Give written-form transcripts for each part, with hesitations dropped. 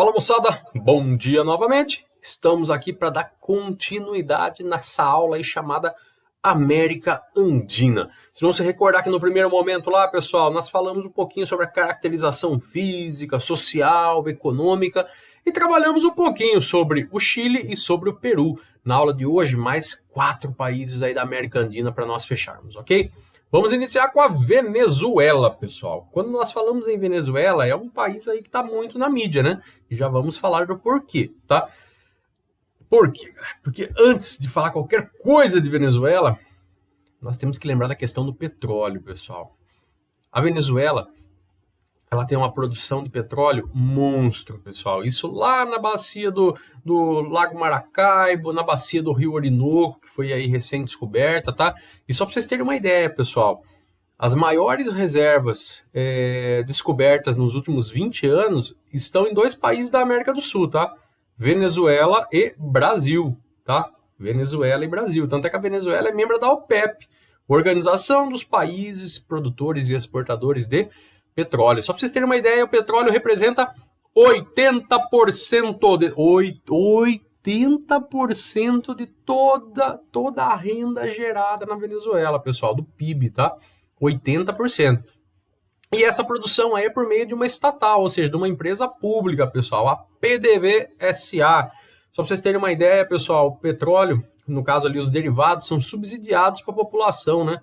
Fala moçada, bom dia novamente. Estamos aqui para dar continuidade nessa aula aí chamada América Andina. Se não se recordar que no primeiro momento lá, pessoal, nós falamos um pouquinho sobre a caracterização física, social, econômica e trabalhamos um pouquinho sobre o Chile e sobre o Peru. Na aula de hoje, mais 4 países aí da América Andina para nós fecharmos, ok? Vamos iniciar com a Venezuela, pessoal. Quando nós falamos em Venezuela, é um país aí que está muito na mídia, né? E já vamos falar do porquê, tá? Por quê? Porque antes de falar qualquer coisa de Venezuela, nós temos que lembrar da questão do petróleo, pessoal. A Venezuela, ela tem uma produção de petróleo monstro, pessoal. Isso lá na bacia do Lago Maracaibo, na bacia do Rio Orinoco, que foi aí recém-descoberta, tá? E só para vocês terem uma ideia, pessoal, as maiores reservas descobertas nos últimos 20 anos estão em 2 países da América do Sul, tá? Venezuela e Brasil, tá? Venezuela e Brasil. Tanto é que a Venezuela é membro da OPEP, Organização dos Países Produtores e Exportadores de Petróleo. Só para vocês terem uma ideia, o petróleo representa 80% de toda a renda gerada na Venezuela, pessoal, do PIB, tá? 80%. E essa produção aí é por meio de uma estatal, ou seja, de uma empresa pública, pessoal, a PDVSA. Só para vocês terem uma ideia, pessoal, o petróleo, no caso ali os derivados, são subsidiados para a população, né?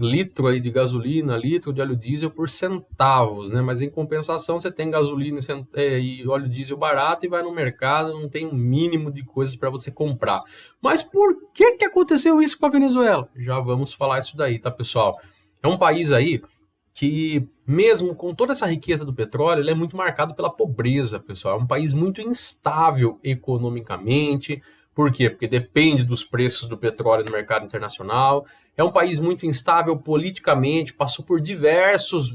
Litro aí de gasolina, litro de óleo diesel por centavos, né? Mas em compensação você tem gasolina e óleo diesel barato e vai no mercado, não tem um mínimo de coisas para você comprar. Mas por que aconteceu isso com a Venezuela? Já vamos falar isso daí, tá, pessoal? É um país aí que, mesmo com toda essa riqueza do petróleo, ele é muito marcado pela pobreza, pessoal. É um país muito instável economicamente. Por quê? Porque depende dos preços do petróleo no mercado internacional. É um país muito instável politicamente, passou por diversos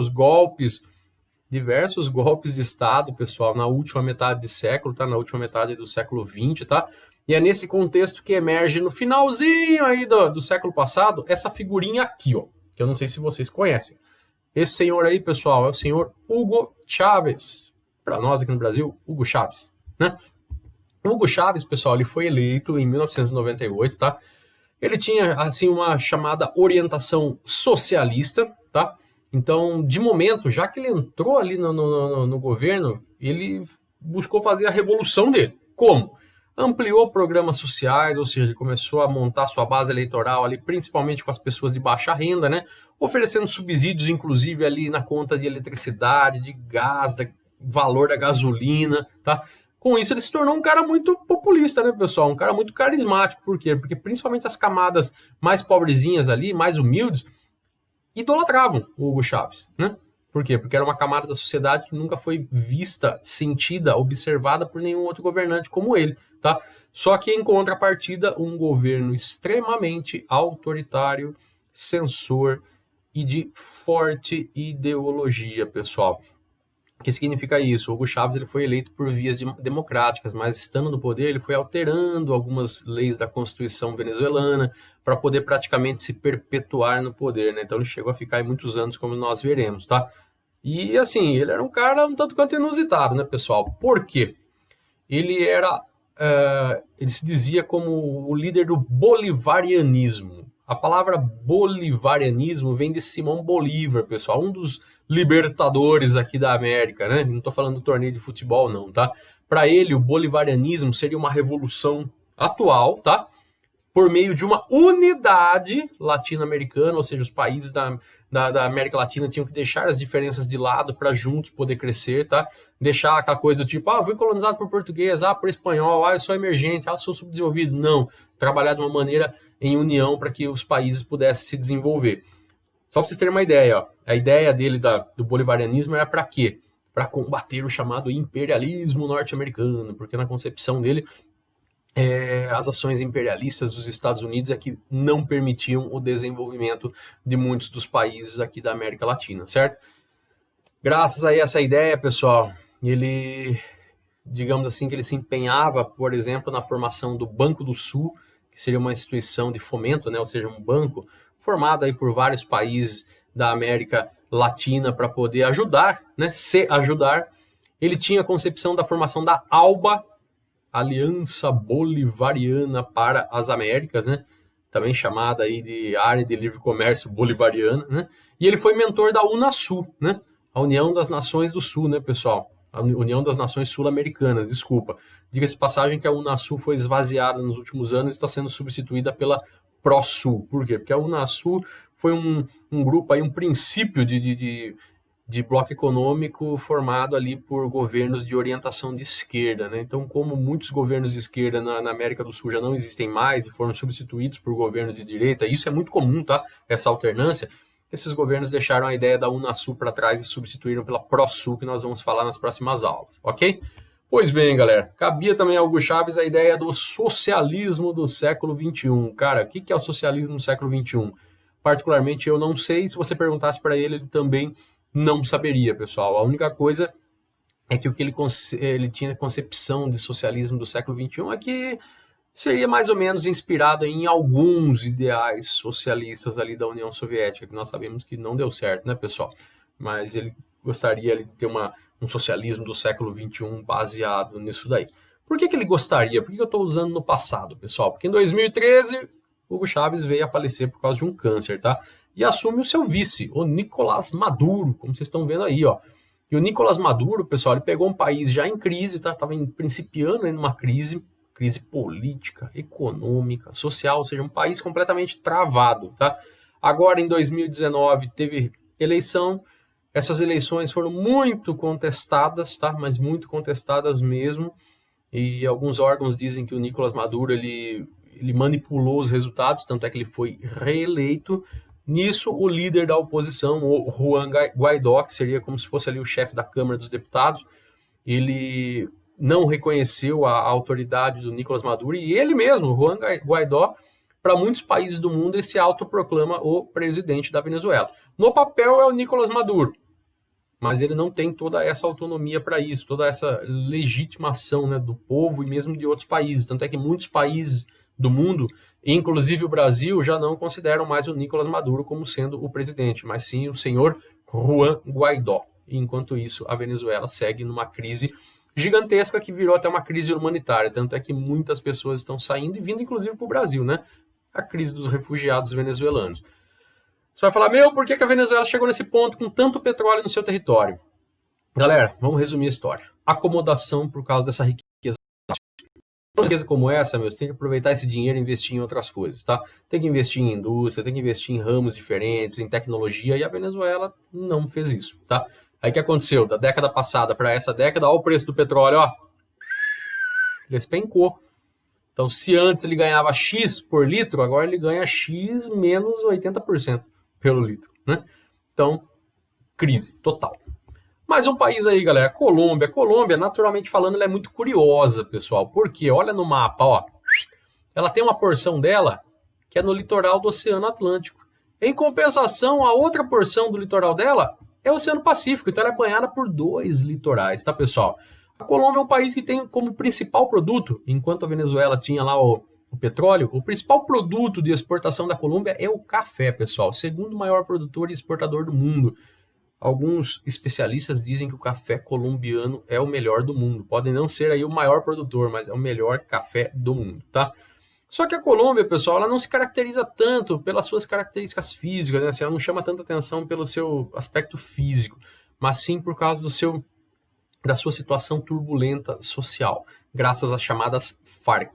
golpes de Estado, pessoal, na última metade de século, tá? Na última metade do século XX, tá? E é nesse contexto que emerge no finalzinho aí do século passado, essa figurinha aqui, ó, que eu não sei se vocês conhecem. Esse senhor aí, pessoal, é o senhor Hugo Chávez. Para nós aqui no Brasil, Hugo Chávez, né? Hugo Chávez, pessoal, ele foi eleito em 1998, tá? Ele tinha, assim, uma chamada orientação socialista, tá? Então, de momento, já que ele entrou ali no governo, ele buscou fazer a revolução dele. Como? Ampliou programas sociais, ou seja, ele começou a montar sua base eleitoral ali, principalmente com as pessoas de baixa renda, né? Oferecendo subsídios, inclusive, ali na conta de eletricidade, de gás, do valor da gasolina, tá? Com isso, ele se tornou um cara muito populista, né, pessoal? Um cara muito carismático. Por quê? Porque principalmente as camadas mais pobrezinhas ali, mais humildes, idolatravam o Hugo Chávez, né? Por quê? Porque era uma camada da sociedade que nunca foi vista, sentida, observada por nenhum outro governante como ele, tá? Só que, em contrapartida, um governo extremamente autoritário, censor e de forte ideologia, pessoal. O que significa isso? O Hugo Chávez ele foi eleito por vias democráticas, mas estando no poder, ele foi alterando algumas leis da Constituição venezuelana para poder praticamente se perpetuar no poder, né? Então ele chegou a ficar aí muitos anos, como nós veremos, tá? E assim, ele era um cara um tanto quanto inusitado, né, pessoal? Por quê? Ele se dizia como o líder do bolivarianismo. A palavra bolivarianismo vem de Simão Bolívar, pessoal, um dos libertadores aqui da América, né? Não estou falando do torneio de futebol, não, tá? Para ele, o bolivarianismo seria uma revolução atual, tá? Por meio de uma unidade latino-americana, ou seja, os países da América Latina tinham que deixar as diferenças de lado para juntos poder crescer, tá? Deixar aquela coisa do tipo, eu fui colonizado por português, por espanhol, eu sou emergente, eu sou subdesenvolvido. Não, trabalhar de uma maneira em união para que os países pudessem se desenvolver. Só para vocês terem uma ideia, ó, a ideia dele do bolivarianismo era para quê? Para combater o chamado imperialismo norte-americano, porque na concepção dele, as ações imperialistas dos Estados Unidos é que não permitiam o desenvolvimento de muitos dos países aqui da América Latina, certo? Graças a essa ideia, pessoal, ele, digamos assim, que ele se empenhava, por exemplo, na formação do Banco do Sul, que seria uma instituição de fomento, né, ou seja, um banco formado aí por vários países da América Latina para poder ajudar, né, se ajudar Ele tinha a concepção da formação da ALBA, Aliança Bolivariana para as Américas, né? Também chamada aí de Área de Livre Comércio Bolivariana, né? E ele foi mentor da UNASUL, né? A União das Nações do Sul, né, pessoal? A União das Nações Sul-Americanas, desculpa. Diga-se passagem que a UNASUL foi esvaziada nos últimos anos e está sendo substituída pela ProSul. Por quê? Porque a UNASUL foi um grupo aí, um princípio de bloco econômico formado ali por governos de orientação de esquerda, né? Então, como muitos governos de esquerda na América do Sul já não existem mais e foram substituídos por governos de direita, isso é muito comum, tá? Essa alternância. Esses governos deixaram a ideia da UNASUL para trás e substituíram pela ProSul, que nós vamos falar nas próximas aulas, ok? Pois bem, galera, cabia também a Hugo Chávez a ideia do socialismo do século XXI. Cara, o que é o socialismo do século XXI? Particularmente, eu não sei. Se você perguntasse para ele, ele também não saberia, pessoal. A única coisa é que o que ele tinha concepção de socialismo do século XXI é que seria mais ou menos inspirado em alguns ideais socialistas ali da União Soviética, que nós sabemos que não deu certo, né, pessoal? Mas ele gostaria de ter um socialismo do século XXI baseado nisso daí. Por que ele gostaria? Por que eu estou usando no passado, pessoal? Porque em 2013, Hugo Chávez veio a falecer por causa de um câncer, tá? E assume o seu vice, o Nicolás Maduro, como vocês estão vendo aí, ó. E o Nicolás Maduro, pessoal, ele pegou um país já em crise, tá? Estava principiando em uma crise política, econômica, social, ou seja, um país completamente travado, tá? Agora, em 2019, teve eleição. Essas eleições foram muito contestadas, tá? Mas muito contestadas mesmo. E alguns órgãos dizem que o Nicolás Maduro, ele manipulou os resultados, tanto é que ele foi reeleito. Nisso, o líder da oposição, o Juan Guaidó, que seria como se fosse ali o chefe da Câmara dos Deputados, ele não reconheceu a autoridade do Nicolás Maduro, e ele mesmo, Juan Guaidó, para muitos países do mundo, ele se autoproclama o presidente da Venezuela. No papel é o Nicolás Maduro, mas ele não tem toda essa autonomia para isso, toda essa legitimação, né, do povo e mesmo de outros países. Tanto é que muitos países do mundo, inclusive o Brasil, já não consideram mais o Nicolás Maduro como sendo o presidente, mas sim o senhor Juan Guaidó. E, enquanto isso, a Venezuela segue numa crise gigantesca que virou até uma crise humanitária, tanto é que muitas pessoas estão saindo e vindo inclusive para o Brasil, né? A crise dos refugiados venezuelanos. Você vai falar, por que a Venezuela chegou nesse ponto com tanto petróleo no seu território? Galera, vamos resumir a história. Acomodação por causa dessa riqueza. Uma riqueza como essa, você tem que aproveitar esse dinheiro e investir em outras coisas, tá? Tem que investir em indústria, tem que investir em ramos diferentes, em tecnologia, e a Venezuela não fez isso, tá? Aí o que aconteceu? Da década passada para essa década, olha o preço do petróleo, ó. Ele despencou. Então, se antes ele ganhava X por litro, agora ele ganha X menos 80% pelo litro, né? Então, crise total. Mais um país aí, galera, Colômbia. Colômbia, naturalmente falando, ela é muito curiosa, pessoal. Porque, olha no mapa, ó. Ela tem uma porção dela que é no litoral do Oceano Atlântico. Em compensação, a outra porção do litoral dela é o Oceano Pacífico. Então, ela é banhada por 2 litorais, tá, pessoal? A Colômbia é um país que tem como principal produto, enquanto a Venezuela tinha lá o petróleo, o principal produto de exportação da Colômbia é o café, pessoal. Segundo maior produtor e exportador do mundo. Alguns especialistas dizem que o café colombiano é o melhor do mundo. Podem não ser aí o maior produtor, mas é o melhor café do mundo, tá? Só que a Colômbia, pessoal, ela não se caracteriza tanto pelas suas características físicas, né? Assim, ela não chama tanta atenção pelo seu aspecto físico, mas sim por causa da sua situação turbulenta social, graças às chamadas FARC,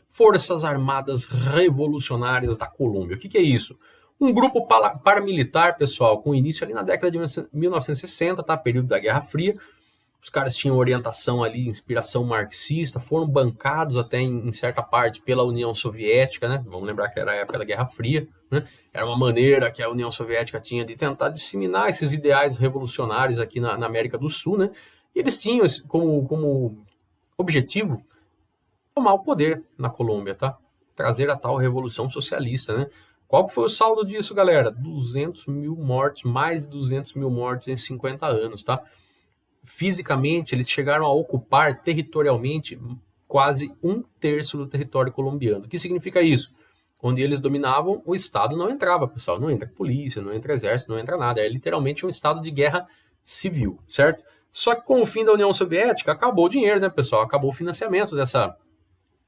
Forças Armadas Revolucionárias da Colômbia. O que é isso? Um grupo paramilitar, pessoal, com início ali na década de 1960, tá? Período da Guerra Fria. Os caras tinham orientação ali, inspiração marxista, foram bancados até em certa parte pela União Soviética, né? Vamos lembrar que era a época da Guerra Fria, né? Era uma maneira que a União Soviética tinha de tentar disseminar esses ideais revolucionários aqui na América do Sul, né? E eles tinham como objetivo tomar o poder na Colômbia, tá? Trazer a tal revolução socialista, né? Qual que foi o saldo disso, galera? 200 mil mortos, mais de 200 mil mortos em 50 anos, tá? Fisicamente, eles chegaram a ocupar territorialmente quase 1/3 do território colombiano. O que significa isso? Onde eles dominavam, o Estado não entrava, pessoal. Não entra polícia, não entra exército, não entra nada. É literalmente um estado de guerra civil, certo? Só que com o fim da União Soviética, acabou o dinheiro, né, pessoal? Acabou o financiamento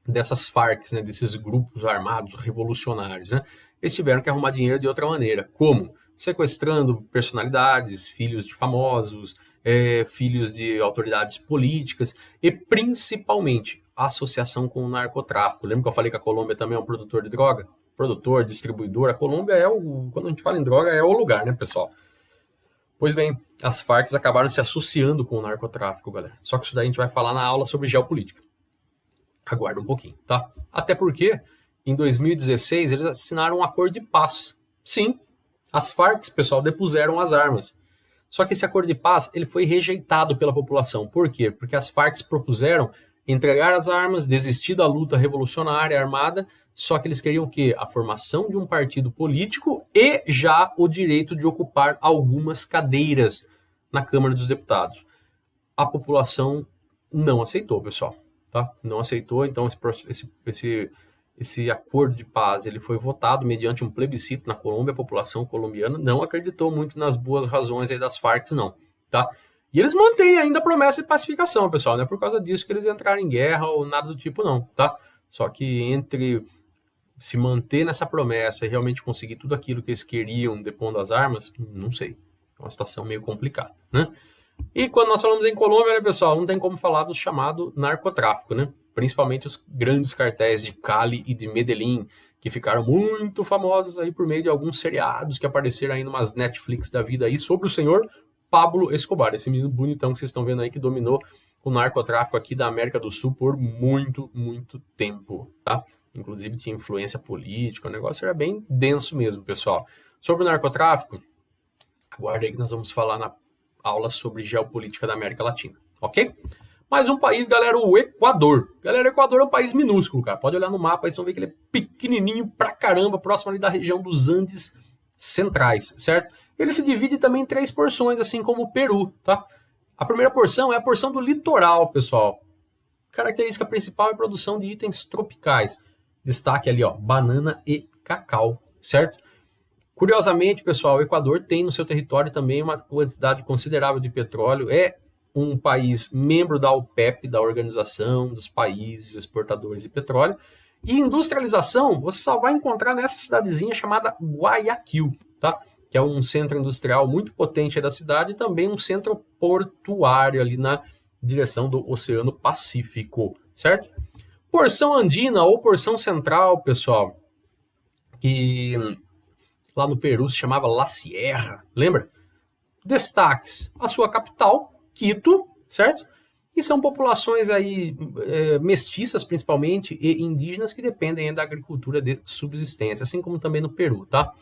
dessas Farcs, né, desses grupos armados revolucionários, né? Eles tiveram que arrumar dinheiro de outra maneira. Como? Sequestrando personalidades, filhos de famosos, filhos de autoridades políticas e principalmente a associação com o narcotráfico. Lembra que eu falei que a Colômbia também é um produtor de droga? Produtor, distribuidor. A Colômbia quando a gente fala em droga, é o lugar, né, pessoal? Pois bem, as Farcs acabaram se associando com o narcotráfico, galera. Só que isso daí a gente vai falar na aula sobre geopolítica. Aguarda um pouquinho, tá? Até porque, em 2016, eles assinaram um acordo de paz. Sim, as Farcs, pessoal, depuseram as armas. Só que esse acordo de paz ele foi rejeitado pela população. Por quê? Porque as Farcs propuseram entregar as armas, desistir da luta revolucionária armada, só que eles queriam o quê? A formação de um partido político e já o direito de ocupar algumas cadeiras na Câmara dos Deputados. A população não aceitou, pessoal. Tá? Não aceitou, então esse acordo de paz ele foi votado mediante um plebiscito na Colômbia. A população colombiana não acreditou muito nas boas razões aí das Farc, não. Tá? E eles mantêm ainda a promessa de pacificação, pessoal. Não é por causa disso que eles entraram em guerra ou nada do tipo, não. Tá? Só que entre se manter nessa promessa e realmente conseguir tudo aquilo que eles queriam depondo as armas, não sei. É uma situação meio complicada, né? E quando nós falamos em Colômbia, né, pessoal, não tem como falar do chamado narcotráfico, né? Principalmente os grandes cartéis de Cali e de Medellín, que ficaram muito famosos aí por meio de alguns seriados que apareceram aí numas Netflix da vida aí sobre o senhor Pablo Escobar, esse menino bonitão que vocês estão vendo aí que dominou o narcotráfico aqui da América do Sul por muito, muito tempo, tá? Inclusive tinha influência política, o negócio era bem denso mesmo, pessoal. Sobre o narcotráfico, aguarda aí que nós vamos falar na aula sobre geopolítica da América Latina, ok? Mais um país, galera, o Equador. Galera, o Equador é um país minúsculo, cara. Pode olhar no mapa aí, vocês vão ver que ele é pequenininho pra caramba, próximo ali da região dos Andes centrais, certo? Ele se divide também em 3 porções, assim como o Peru, tá? A primeira porção é a porção do litoral, pessoal. Característica principal é a produção de itens tropicais. Destaque ali, ó, banana e cacau, certo? Curiosamente, pessoal, o Equador tem no seu território também uma quantidade considerável de petróleo. É um país membro da OPEP, da Organização dos Países Exportadores de Petróleo. E industrialização, você só vai encontrar nessa cidadezinha chamada Guayaquil, tá? Que é um centro industrial muito potente da cidade e também um centro portuário ali na direção do Oceano Pacífico, certo? Porção andina ou porção central, pessoal, que lá no Peru se chamava La Sierra, lembra? Destaques, a sua capital, Quito, certo? E são populações aí mestiças, principalmente, e indígenas que dependem da agricultura de subsistência, assim como também no Peru, tá?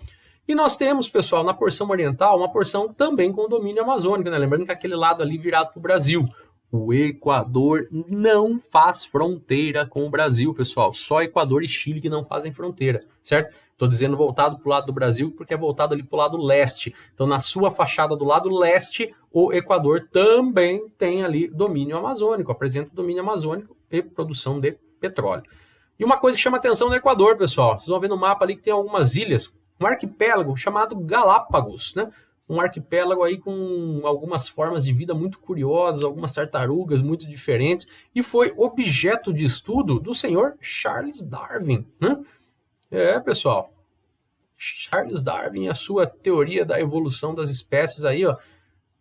E nós temos, pessoal, na porção oriental, uma porção também com domínio amazônico, né? Lembrando que aquele lado ali virado para o Brasil. O Equador não faz fronteira com o Brasil, pessoal. Só Equador e Chile que não fazem fronteira, certo? Estou dizendo voltado para o lado do Brasil porque é voltado ali para o lado leste. Então, na sua fachada do lado leste, o Equador também tem ali domínio amazônico, apresenta domínio amazônico e produção de petróleo. E uma coisa que chama atenção no Equador, pessoal, vocês vão ver no mapa ali que tem algumas ilhas, um arquipélago chamado Galápagos, né? Um arquipélago aí com algumas formas de vida muito curiosas, algumas tartarugas muito diferentes, e foi objeto de estudo do senhor Charles Darwin, né? Pessoal, Charles Darwin, a sua teoria da evolução das espécies aí, ó,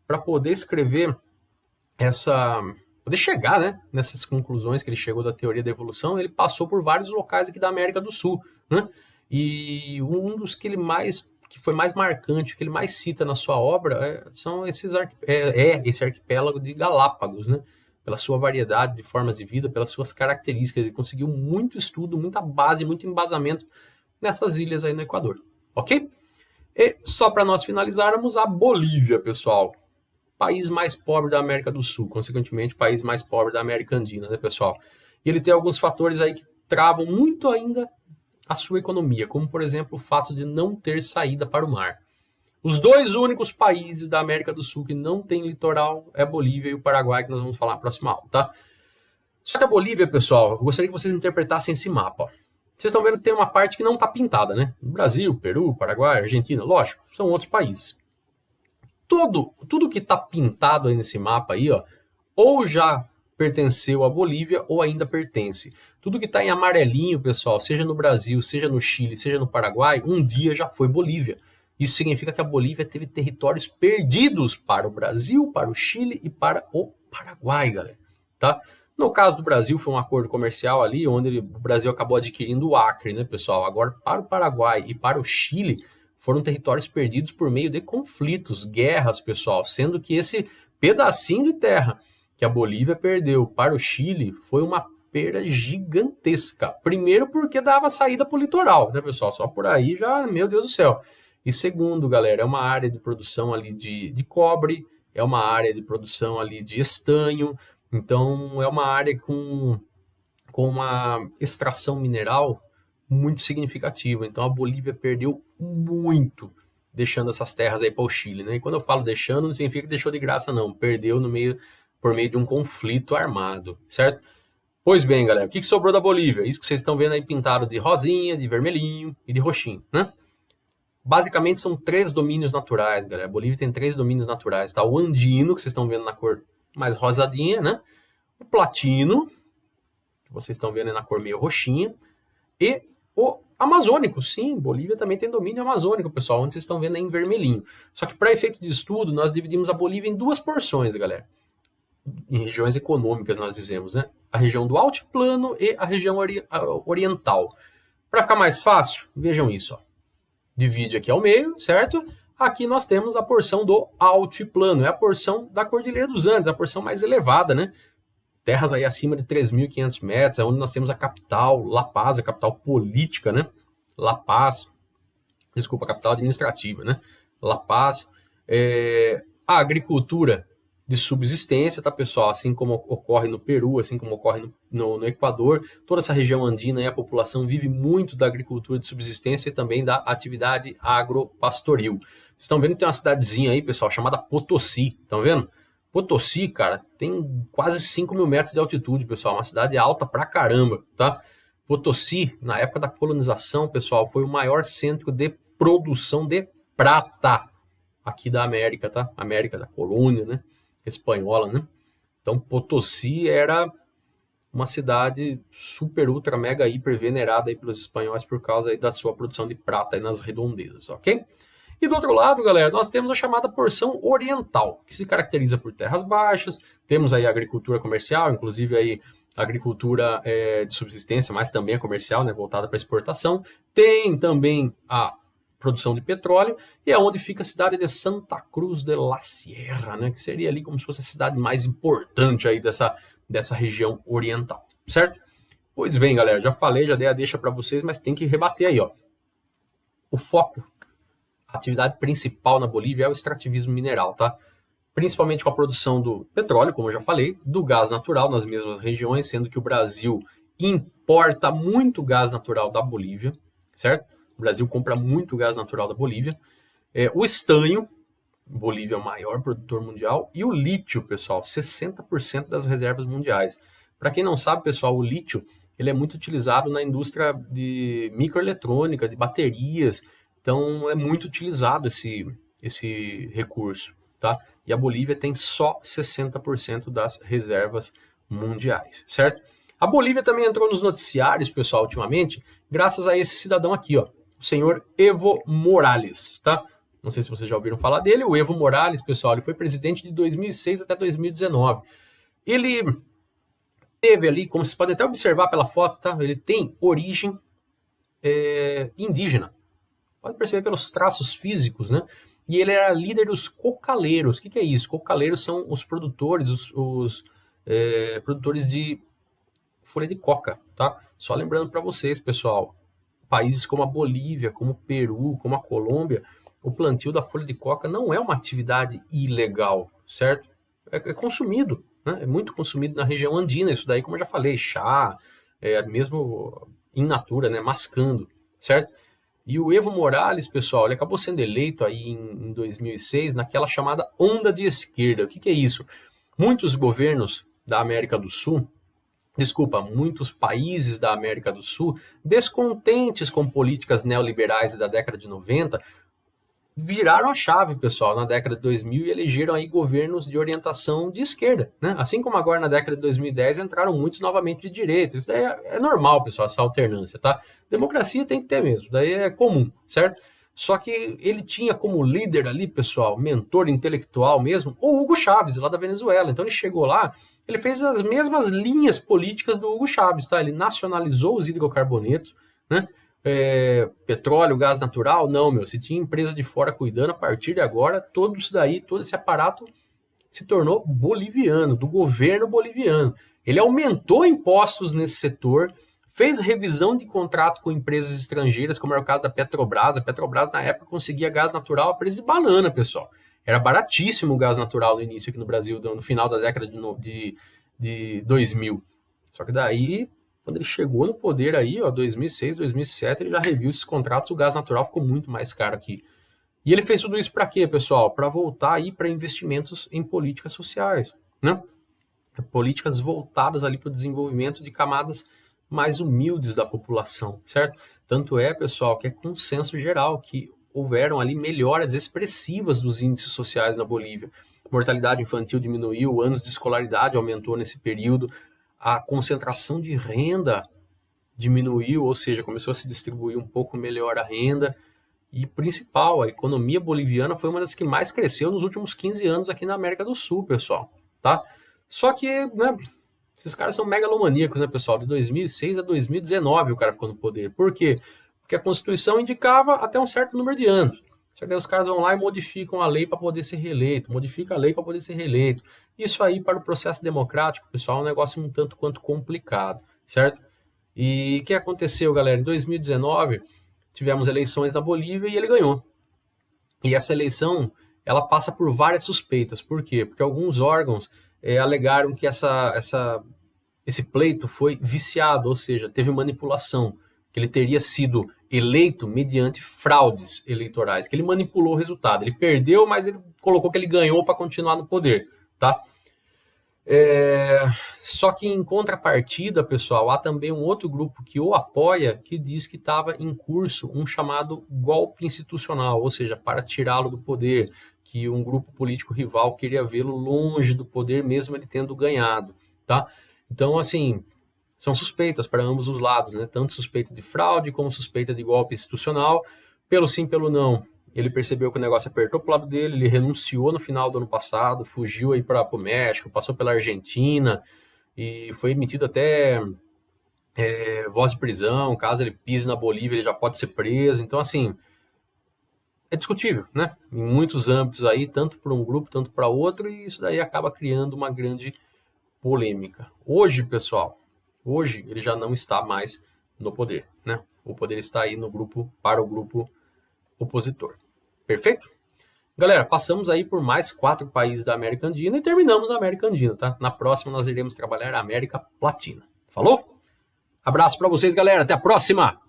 para poder escrever poder chegar, né, nessas conclusões que ele chegou da teoria da evolução, ele passou por vários locais aqui da América do Sul, né? E um dos que foi mais marcante, que ele mais cita na sua obra, são esse arquipélago de Galápagos, né? Pela sua variedade de formas de vida, pelas suas características. Ele conseguiu muito estudo, muita base, muito embasamento nessas ilhas aí no Equador, ok? E só para nós finalizarmos, a Bolívia, pessoal. País mais pobre da América do Sul, consequentemente, país mais pobre da América Andina, né, pessoal? E ele tem alguns fatores aí que travam muito ainda a sua economia, como, por exemplo, o fato de não ter saída para o mar. Os 2 únicos países da América do Sul que não tem litoral é a Bolívia e o Paraguai, que nós vamos falar na próxima aula, tá? Só que a Bolívia, pessoal, eu gostaria que vocês interpretassem esse mapa, ó. Vocês estão vendo que tem uma parte que não está pintada, né? Brasil, Peru, Paraguai, Argentina, lógico, são outros países. tudo que está pintado aí nesse mapa aí, ó, ou já pertenceu à Bolívia ou ainda pertence. Tudo que está em amarelinho, pessoal, seja no Brasil, seja no Chile, seja no Paraguai, um dia já foi Bolívia. Isso significa que a Bolívia teve territórios perdidos para o Brasil, para o Chile e para o Paraguai, galera, tá? No caso do Brasil, foi um acordo comercial ali, onde o Brasil acabou adquirindo o Acre, né, pessoal? Agora, para o Paraguai e para o Chile, foram territórios perdidos por meio de conflitos, guerras, pessoal, sendo que esse pedacinho de terra que a Bolívia perdeu para o Chile foi uma perda gigantesca. Primeiro porque dava saída para o litoral, né, pessoal? Só por aí já, meu Deus do céu. E segundo, galera, é uma área de produção ali de cobre, é uma área de produção ali de estanho, então é uma área com uma extração mineral muito significativa. Então a Bolívia perdeu muito deixando essas terras aí para o Chile, né? E quando eu falo deixando, não significa que deixou de graça, não. Perdeu por meio de um conflito armado, certo? Pois bem, galera, o que sobrou da Bolívia? Isso que vocês estão vendo aí pintado de rosinha, de vermelhinho e de roxinho, né? Basicamente são 3 domínios naturais, galera. A Bolívia tem 3 domínios naturais, tá? O andino, que vocês estão vendo na cor mais rosadinha, né? O platino, que vocês estão vendo aí na cor meio roxinha, e o amazônico. Sim, Bolívia também tem domínio amazônico, pessoal, onde vocês estão vendo aí em vermelhinho. Só que para efeito de estudo, nós dividimos a Bolívia em 2 porções, galera. Em regiões econômicas, nós dizemos, né? A região do altiplano e a região oriental. Para ficar mais fácil, vejam isso, ó. Divide aqui ao meio, certo? Aqui nós temos a porção do altiplano, é a porção da Cordilheira dos Andes, a porção mais elevada, né? Terras aí acima de 3.500 metros, é onde nós temos a capital, La Paz, a capital política, né? La Paz, desculpa, a capital administrativa, né? La Paz, a agricultura de subsistência, tá, pessoal? Assim como ocorre no Peru, assim como ocorre no Equador, toda essa região andina aí, a população vive muito da agricultura de subsistência e também da atividade agropastoril. Vocês estão vendo que tem uma cidadezinha aí, pessoal, chamada Potosí, estão vendo? Potosí, cara, tem quase 5.000 metros de altitude, pessoal, uma cidade alta pra caramba, tá? Potosí, na época da colonização, pessoal, foi o maior centro de produção de prata aqui da América, tá? América da colônia, né? Espanhola, né? Então Potosí era uma cidade super, ultra, mega, hiper venerada aí pelos espanhóis por causa aí da sua produção de prata aí nas redondezas, ok? E do outro lado, galera, nós temos a chamada porção oriental, que se caracteriza por terras baixas, temos aí a agricultura comercial, inclusive aí a agricultura de subsistência, mas também a comercial, né, voltada para exportação, tem também a produção de petróleo, e é onde fica a cidade de Santa Cruz de la Sierra, né, que seria ali como se fosse a cidade mais importante aí dessa região oriental, certo? Pois bem, galera, já falei, já dei a deixa para vocês, mas tem que rebater aí, ó. O foco, a atividade principal na Bolívia é o extrativismo mineral, tá? Principalmente com a produção do petróleo, como eu já falei, do gás natural nas mesmas regiões, sendo que o Brasil importa muito gás natural da Bolívia, certo? O Brasil compra muito gás natural da Bolívia. O estanho, Bolívia é o maior produtor mundial. E o lítio, pessoal, 60% das reservas mundiais. Para quem não sabe, pessoal, o lítio ele é muito utilizado na indústria de microeletrônica, de baterias. Então, é muito utilizado esse recurso, tá? E a Bolívia tem só 60% das reservas mundiais, certo? A Bolívia também entrou nos noticiários, pessoal, ultimamente, graças a esse cidadão aqui, ó. O senhor Evo Morales, tá? Não sei se vocês já ouviram falar dele. O Evo Morales, pessoal, ele foi presidente de 2006 até 2019. Ele teve ali, como vocês podem até observar pela foto, tá? Ele tem origem indígena. Pode perceber pelos traços físicos, né? E ele era líder dos cocaleiros. O que é isso? Cocaleiros são os produtores, os produtores de folha de coca, tá? Só lembrando para vocês, pessoal, países como a Bolívia, como o Peru, como a Colômbia, o plantio da folha de coca não é uma atividade ilegal, certo? É consumido, né? É muito consumido na região andina, isso daí, como eu já falei, chá, mesmo in natura, né? Mascando, certo? E o Evo Morales, pessoal, ele acabou sendo eleito aí em 2006 naquela chamada onda de esquerda. O que é isso? Muitos governos da América do Sul, muitos países da América do Sul, descontentes com políticas neoliberais da década de 90, viraram a chave, pessoal, na década de 2000 e elegeram aí governos de orientação de esquerda, né? Assim como agora na década de 2010 entraram muitos novamente de direita. Isso daí é normal, pessoal, essa alternância, tá? Democracia tem que ter mesmo, daí é comum, certo? Só que ele tinha como líder ali, pessoal, mentor intelectual mesmo, o Hugo Chávez, lá da Venezuela. Então ele chegou lá, ele fez as mesmas linhas políticas do Hugo Chávez, tá? Ele nacionalizou os hidrocarbonetos, né? Petróleo, gás natural, não, meu. Se tinha empresa de fora cuidando, a partir de agora, todo isso daí, todo esse aparato se tornou boliviano, do governo boliviano. Ele aumentou impostos nesse setor, fez revisão de contrato com empresas estrangeiras, como era o caso da Petrobras. A Petrobras, na época, conseguia gás natural a preço de banana, pessoal. Era baratíssimo o gás natural no início aqui no Brasil, no final da década de 2000. Só que daí, quando ele chegou no poder aí, ó, 2006, 2007, ele já reviu esses contratos, o gás natural ficou muito mais caro aqui. E ele fez tudo isso para quê, pessoal? Para voltar aí para investimentos em políticas sociais, né? Políticas voltadas ali para o desenvolvimento de camadas mais humildes da população, certo? Tanto é, pessoal, que é consenso geral que houveram ali melhoras expressivas dos índices sociais na Bolívia. Mortalidade infantil diminuiu, anos de escolaridade aumentou nesse período, a concentração de renda diminuiu, ou seja, começou a se distribuir um pouco melhor a renda. E principal, a economia boliviana foi uma das que mais cresceu nos últimos 15 anos aqui na América do Sul, pessoal, tá? Só que, né, esses caras são megalomaníacos, né, pessoal? De 2006 a 2019 o cara ficou no poder. Por quê? Porque a Constituição indicava até um certo número de anos. Só que aí os caras vão lá e modificam a lei para poder ser reeleito, modifica a lei para poder ser reeleito. Isso aí, para o processo democrático, pessoal, é um negócio um tanto quanto complicado, certo? E o que aconteceu, galera? Em 2019, tivemos eleições na Bolívia e ele ganhou. E essa eleição, ela passa por várias suspeitas. Por quê? Porque alguns órgãos alegaram que esse pleito foi viciado, ou seja, teve manipulação, que ele teria sido eleito mediante fraudes eleitorais, que ele manipulou o resultado. Ele perdeu, mas ele colocou que ele ganhou para continuar no poder, tá? Só que em contrapartida, pessoal, há também um outro grupo que o apoia, que diz que estava em curso um chamado golpe institucional, ou seja, para tirá-lo do poder, que um grupo político rival queria vê-lo longe do poder, mesmo ele tendo ganhado, tá? Então, assim, são suspeitas para ambos os lados, né? Tanto suspeita de fraude como suspeita de golpe institucional. Pelo sim, pelo não, ele percebeu que o negócio apertou pro lado dele, ele renunciou no final do ano passado, fugiu aí para o México, passou pela Argentina e foi emitido até voz de prisão. Caso ele pise na Bolívia, ele já pode ser preso. Então, assim, é discutível, né? Em muitos âmbitos aí, tanto para um grupo, tanto para outro, e isso daí acaba criando uma grande polêmica. Hoje, pessoal, hoje ele já não está mais no poder, né? O poder está aí no grupo, para o grupo opositor. Perfeito? Galera, passamos aí por mais 4 países da América Andina e terminamos a América Andina, tá? Na próxima nós iremos trabalhar a América Latina. Falou? Abraço para vocês, galera. Até a próxima!